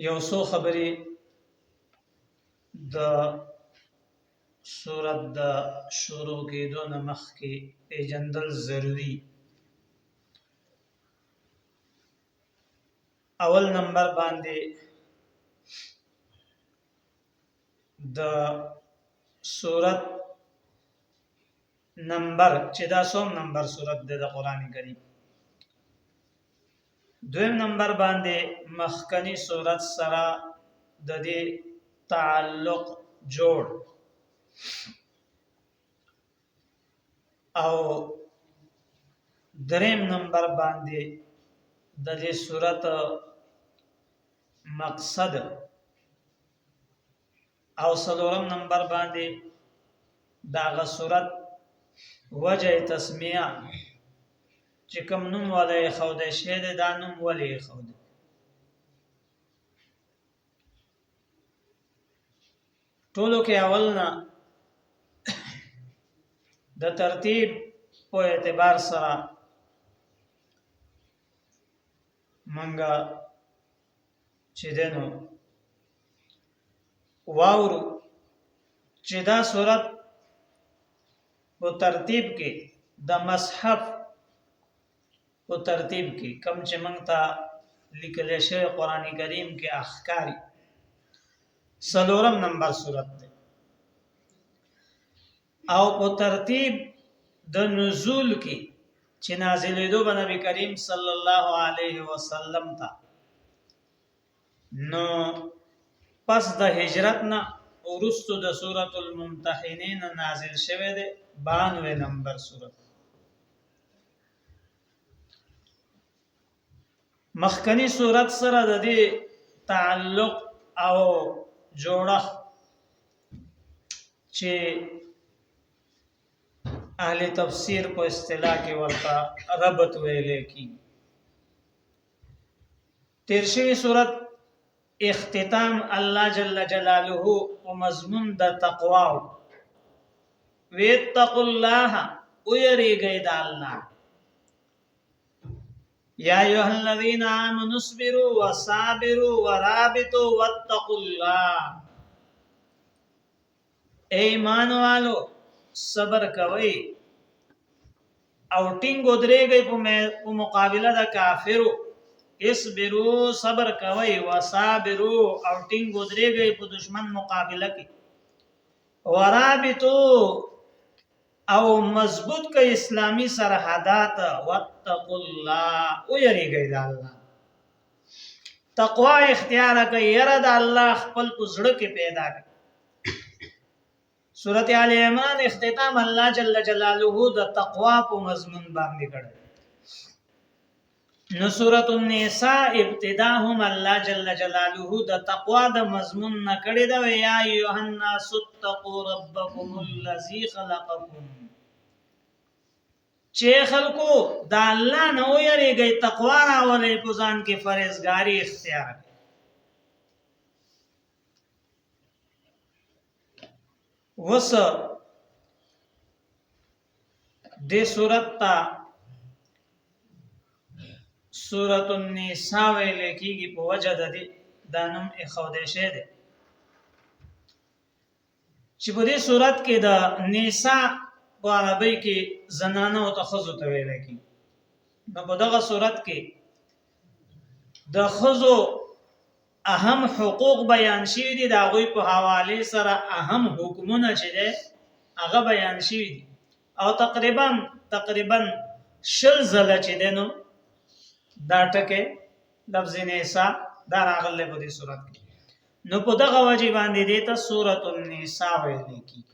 یو څو خبرې د سورت د شروع کېدو نه مخکې پیژندل ضروری. اول نمبر باندې د سورت نمبر چې دا څوم نمبر سورت د قرآن کریم. دویم نمبر باندې مخکنی سورت سره د دې تعلق جوړ او دریم نمبر باندې د دې سورت مقصد او څلورم نمبر باندې داغه سورت وجه تسمیه چې کوم نوم ولې خوده شه ده دا نوم ولې خوده. ټولو کې اول نه د ترتیب په اعتبار سره منګه چې دنو واورو چې دا سورت په ترتیب کې د مصحف په ترتیب کې کم چې موږ ته لیکل شوی قرآن کریم کې احکاری څلورم نمبر سورت ده او په ترتیب د نزول کې چې نازلېدو به نبی کریم صلی الله علیه وسلم ته نو پس د هجرت نه ورستو د سورۃ الممتحنین نازل شوه ده 92 نمبر سورت. مخکنی سورت سره د دې تعلق او جوړه چې اهل تفسیر په اصطلاح کې ورته ربط ویل کی. تیر شوی سورت اختتام الله جل جلاله او مضمون د تقوا واتقوا الله ويریږئ د الله. یا ایها الذین آمنوا اصبروا وصابروا ورابطوا واتقوا الله. ایمان والو صبر کوئ او ټینګ ودرېږئ په مقابله د کافرو. اصبروا صبر کوئ وصابروا او ټینګ ودرېږئ په دشمن مقابله کې. ورابطوا او مضبوط کئ اسلامی سرحدات. واتقوا الله ويریږئ د الله. تقوا اختیار کئ یره د الله خپل پزړه کې پیدا کړئ. سورۃ آل عمران اختتام الله جل جلاله د تقوا په مضمون باندې کړی. نو سورۃ النساء ابتدا هم الله جل جلاله د تقوا د مضمون نه کړی دا. یا ایها الناس اتقوا ربکم الذی خلقکم. چې خلکو د الله نه ویریږئ تقوا راولئ په ځان کې فرزګاری اختیار کړئ. وس دې سورۃ ته سورۃ النساء ویل کېږي په وجه د دې د نوم اخوده شه ده چې په دې سورۃ کې د نساء په عربی کې زنانه او خزو ته ویل کېږي. نو په دغه سورۃ کې د خزو اهم حقوق بیان شوي دي. د هغوی په حواله سره اهم حکمونه چې ده هغه بیان شوي دي او تقریبا 60 ځله چې ده نو دا ټکه لفظ نساء دا راغله په دې سورۃ کې. نو په دغه وجه باندې دې ته سورۃ النساء ویل کېږي.